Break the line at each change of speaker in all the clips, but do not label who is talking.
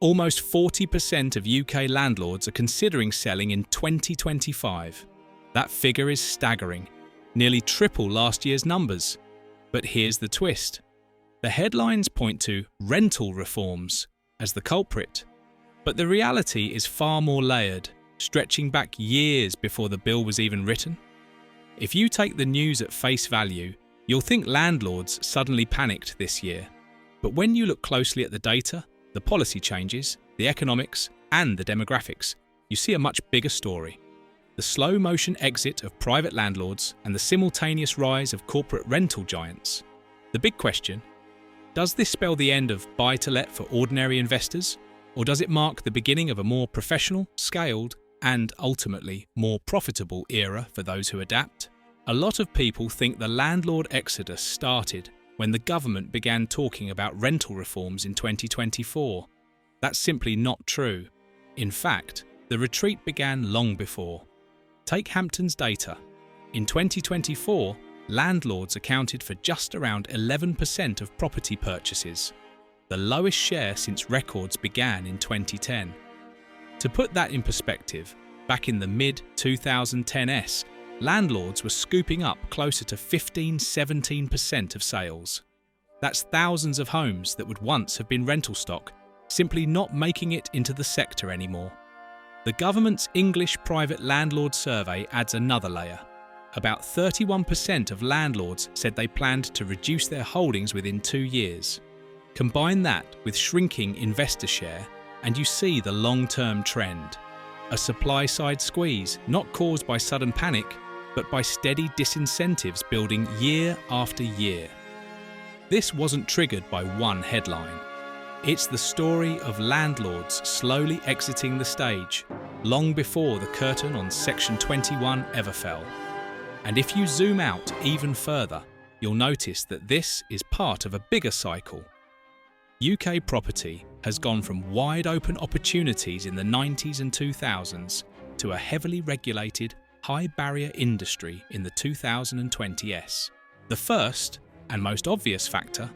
Almost 40% of UK landlords are considering selling in 2025. That figure is staggering, nearly triple last year's numbers. But here's the twist. The headlines point to rental reforms as the culprit, but the reality is far more layered, stretching back years before the bill was even written. If you take the news at face value, you'll think landlords suddenly panicked this year. But when you look closely at the data, the policy changes, the economics, and the demographics, you see a much bigger story. The slow-motion exit of private landlords and the simultaneous rise of corporate rental giants. The big question: does this spell the end of buy-to-let for ordinary investors, or does it mark the beginning of a more professional, scaled, and ultimately more profitable era for those who adapt? A lot of people think the landlord exodus started when the government began talking about rental reforms in 2024. That's simply not true. In fact, the retreat began long before. Take Hampton's data. In 2024, landlords accounted for just around 11% of property purchases, the lowest share since records began in 2010. To put that in perspective, back in the mid-2010s, landlords were scooping up closer to 15–17% of sales. That's thousands of homes that would once have been rental stock, simply not making it into the sector anymore. The government's English Private Landlord Survey adds another layer. About 31% of landlords said they planned to reduce their holdings within 2 years. Combine that with shrinking investor share, and you see the long-term trend. A supply-side squeeze not caused by sudden panic, but by steady disincentives building year after year. This wasn't triggered by one headline. It's the story of landlords slowly exiting the stage, long before the curtain on Section 21 ever fell. And if you zoom out even further, you'll notice that this is part of a bigger cycle. UK property has gone from wide-open opportunities in the 90s and 2000s to a heavily regulated, high-barrier industry in the 2020s. The first, and most obvious factor,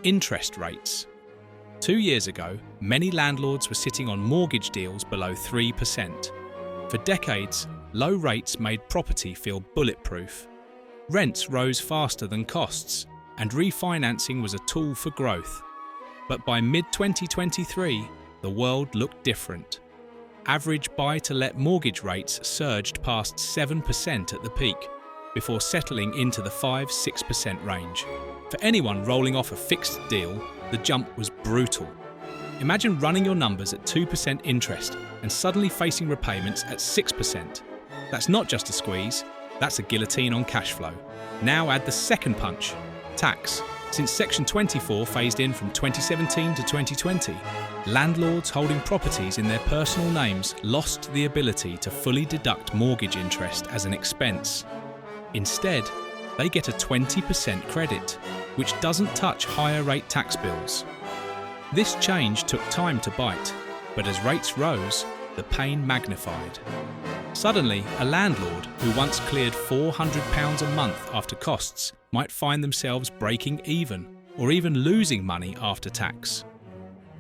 interest rates. 2 years ago, many landlords were sitting on mortgage deals below 3%. For decades, low rates made property feel bulletproof. Rents rose faster than costs, and refinancing was a tool for growth. But by mid-2023, the world looked different. Average buy-to-let mortgage rates surged past 7% at the peak, before settling into the 5–6% range. For anyone rolling off a fixed deal, the jump was brutal. Imagine running your numbers at 2% interest and suddenly facing repayments at 6%. That's not just a squeeze, that's a guillotine on cash flow. Now add the second punch, tax. Since Section 24 phased in from 2017 to 2020, landlords holding properties in their personal names lost the ability to fully deduct mortgage interest as an expense. Instead, they get a 20% credit, which doesn't touch higher rate tax bills. This change took time to bite, but as rates rose, the pain magnified. Suddenly, a landlord who once cleared £400 a month after costs might find themselves breaking even, or even losing money after tax.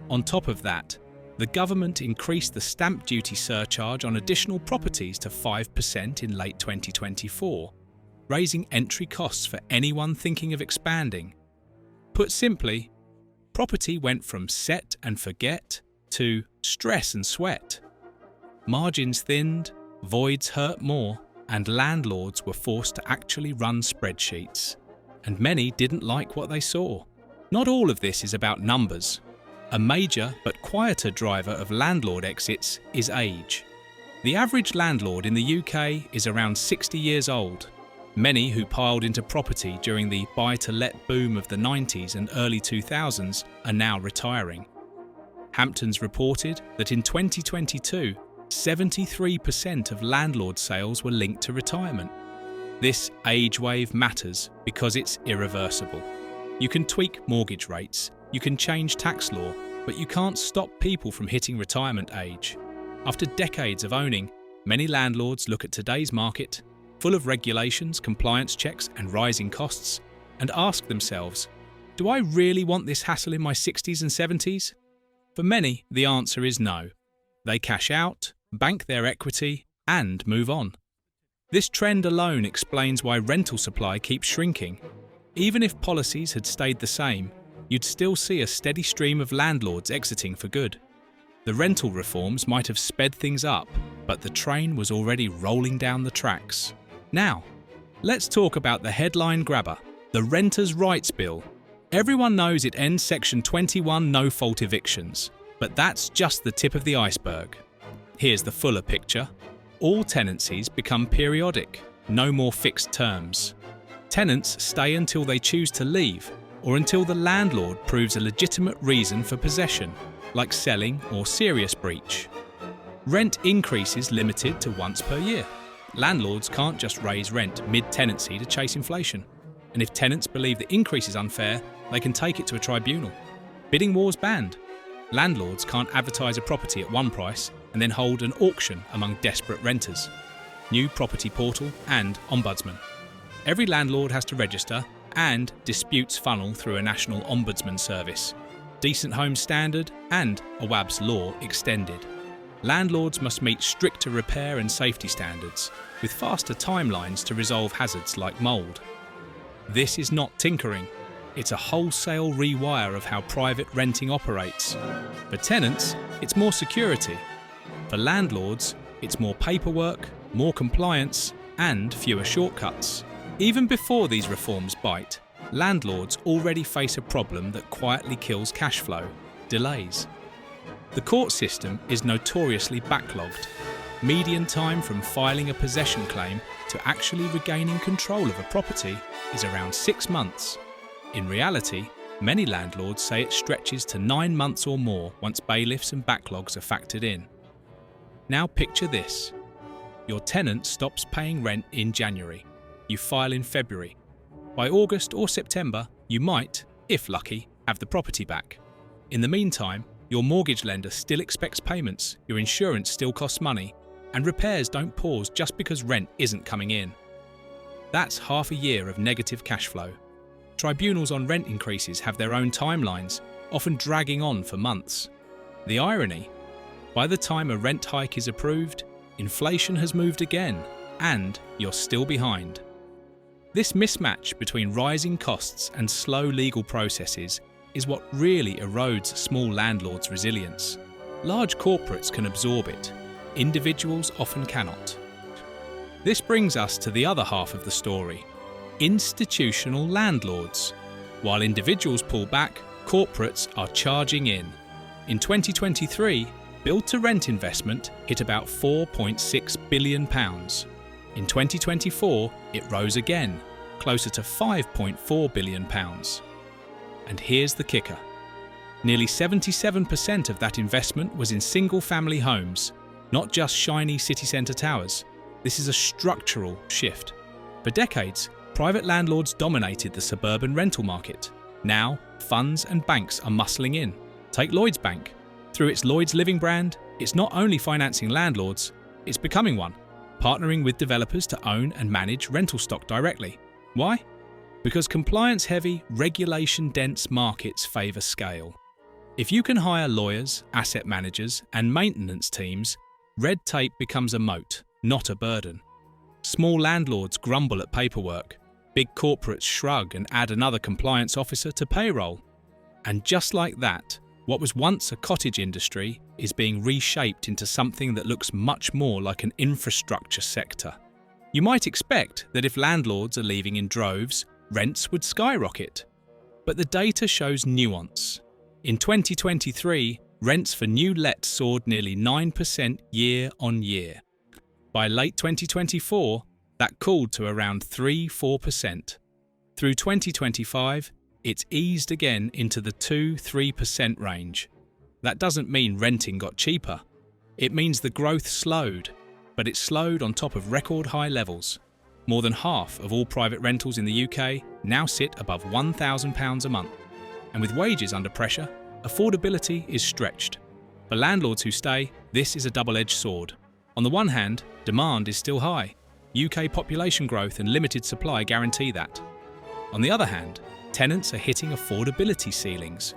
On top of that, the government increased the stamp duty surcharge on additional properties to 5% in late 2024, raising entry costs for anyone thinking of expanding. Put simply, property went from set and forget to stress and sweat. Margins thinned, voids hurt more, and landlords were forced to actually run spreadsheets. And many didn't like what they saw. Not all of this is about numbers. A major but quieter driver of landlord exits is age. The average landlord in the UK is around 60 years old. Many who piled into property during the buy-to-let boom of the 90s and early 2000s are now retiring. Hampton's reported that in 2022, 73% of landlord sales were linked to retirement. This age wave matters because it's irreversible. You can tweak mortgage rates, you can change tax law, but you can't stop people from hitting retirement age. After decades of owning, many landlords look at today's market, full of regulations, compliance checks, and rising costs, and ask themselves, do I really want this hassle in my 60s and 70s? For many, the answer is no. They cash out, bank their equity, and move on. This trend alone explains why rental supply keeps shrinking. Even if policies had stayed the same, you'd still see a steady stream of landlords exiting for good. The rental reforms might have sped things up, but the train was already rolling down the tracks. Now, let's talk about the headline grabber, the Renters' Rights Bill. Everyone knows it ends Section 21 no-fault evictions, but that's just the tip of the iceberg. Here's the fuller picture. All tenancies become periodic, no more fixed terms. Tenants stay until they choose to leave, or until the landlord proves a legitimate reason for possession, like selling or serious breach. Rent increases limited to once per year. Landlords can't just raise rent mid-tenancy to chase inflation. And if tenants believe the increase is unfair, they can take it to a tribunal. Bidding wars banned. Landlords can't advertise a property at one price and then hold an auction among desperate renters. New property portal and ombudsman. Every landlord has to register, and disputes funnel through a national ombudsman service. Decent Homes Standard and AWAB's law extended. Landlords must meet stricter repair and safety standards, with faster timelines to resolve hazards like mould. This is not tinkering. It's a wholesale rewire of how private renting operates. For tenants, it's more security. For landlords, it's more paperwork, more compliance, and fewer shortcuts. Even before these reforms bite, landlords already face a problem that quietly kills cash flow: delays. The court system is notoriously backlogged. Median time from filing a possession claim to actually regaining control of a property is around 6 months. In reality, many landlords say it stretches to 9 months or more once bailiffs and backlogs are factored in. Now picture this. Your tenant stops paying rent in January. You file in February. By August or September, you might, if lucky, have the property back. In the meantime, your mortgage lender still expects payments, your insurance still costs money, and repairs don't pause just because rent isn't coming in. That's half a year of negative cash flow. Tribunals on rent increases have their own timelines, often dragging on for months. The irony? By the time a rent hike is approved, inflation has moved again, and you're still behind. This mismatch between rising costs and slow legal processes is what really erodes small landlords' resilience. Large corporates can absorb it. Individuals often cannot. This brings us to the other half of the story: institutional landlords. While individuals pull back, corporates are charging in. In 2023, build-to-rent investment hit about £4.6 billion. In 2024, it rose again, closer to £5.4 billion. And here's the kicker. Nearly 77% of that investment was in single-family homes, not just shiny city centre towers. This is a structural shift. For decades, private landlords dominated the suburban rental market. Now, funds and banks are muscling in. Take Lloyds Bank. Through its Lloyds Living brand, it's not only financing landlords, it's becoming one, partnering with developers to own and manage rental stock directly. Why? Because compliance-heavy, regulation-dense markets favour scale. If you can hire lawyers, asset managers, and maintenance teams, red tape becomes a moat, not a burden. Small landlords grumble at paperwork. Big corporates shrug and add another compliance officer to payroll. And just like that, what was once a cottage industry is being reshaped into something that looks much more like an infrastructure sector. You might expect that if landlords are leaving in droves, rents would skyrocket. But the data shows nuance. In 2023, rents for new lets soared nearly 9% year on year. By late 2024, that cooled to around 3–4%. Through 2025, it's eased again into the 2–3% range. That doesn't mean renting got cheaper. It means the growth slowed, but it slowed on top of record high levels. More than half of all private rentals in the UK now sit above £1,000 a month. And with wages under pressure, affordability is stretched. For landlords who stay, this is a double-edged sword. On the one hand, demand is still high. UK population growth and limited supply guarantee that. On the other hand, tenants are hitting affordability ceilings.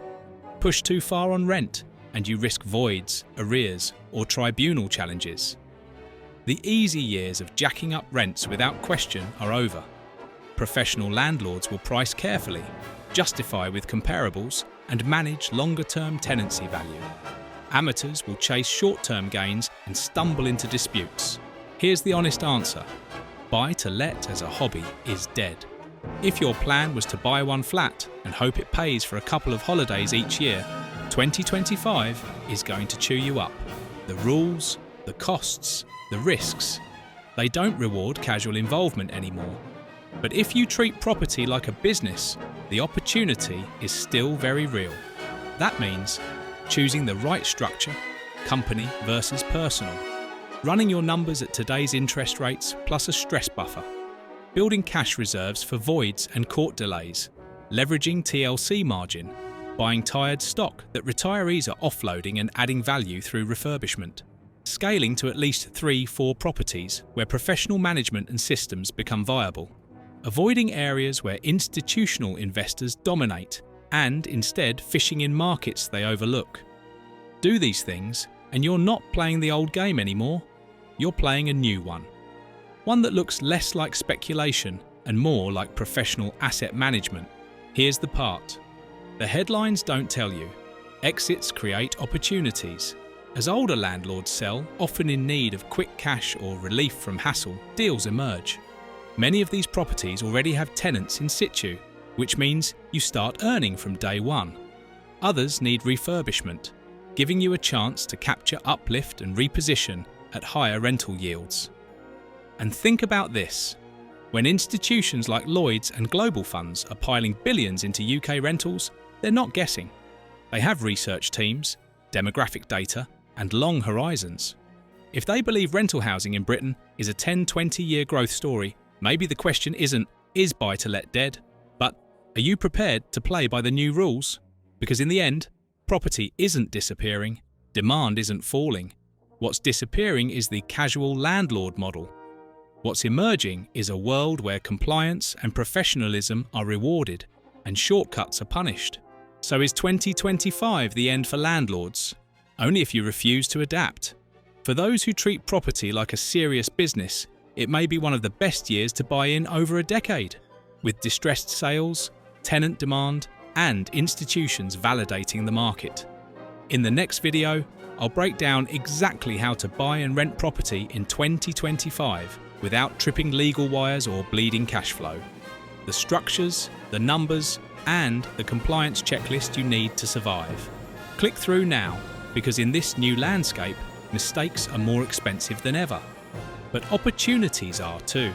Push too far on rent, and you risk voids, arrears, or tribunal challenges. The easy years of jacking up rents without question are over. Professional landlords will price carefully, justify with comparables, and manage longer-term tenancy value. Amateurs will chase short-term gains and stumble into disputes. Here's the honest answer. Buy to let as a hobby is dead. If your plan was to buy one flat and hope it pays for a couple of holidays each year, 2025 is going to chew you up. The rules, the costs, the risks, they don't reward casual involvement anymore. But if you treat property like a business, the opportunity is still very real. That means choosing the right structure, company versus personal, running your numbers at today's interest rates plus a stress buffer, building cash reserves for voids and court delays, leveraging TLC margin, buying tired stock that retirees are offloading and adding value through refurbishment, scaling to at least 3-4 properties where professional management and systems become viable, avoiding areas where institutional investors dominate and instead fishing in markets they overlook. Do these things and you're not playing the old game anymore, you're playing a new one. One that looks less like speculation and more like professional asset management. Here's the part. The headlines don't tell you. Exits create opportunities. As older landlords sell, often in need of quick cash or relief from hassle, deals emerge. Many of these properties already have tenants in situ, which means you start earning from day one. Others need refurbishment, giving you a chance to capture uplift and reposition at higher rental yields. And think about this. When institutions like Lloyds and global funds are piling billions into UK rentals, they're not guessing. They have research teams, demographic data, and long horizons. If they believe rental housing in Britain is a 10-20-year growth story, maybe the question isn't, is buy-to-let dead? But are you prepared to play by the new rules? Because in the end, property isn't disappearing, demand isn't falling. What's disappearing is the casual landlord model. What's emerging is a world where compliance and professionalism are rewarded and shortcuts are punished. So is 2025 the end for landlords? Only if you refuse to adapt. For those who treat property like a serious business, it may be one of the best years to buy in over a decade, with distressed sales, tenant demand, and institutions validating the market. In the next video, I'll break down exactly how to buy and rent property in 2025 without tripping legal wires or bleeding cash flow. The structures, the numbers, and the compliance checklist you need to survive. Click through now, because in this new landscape, mistakes are more expensive than ever. But opportunities are too.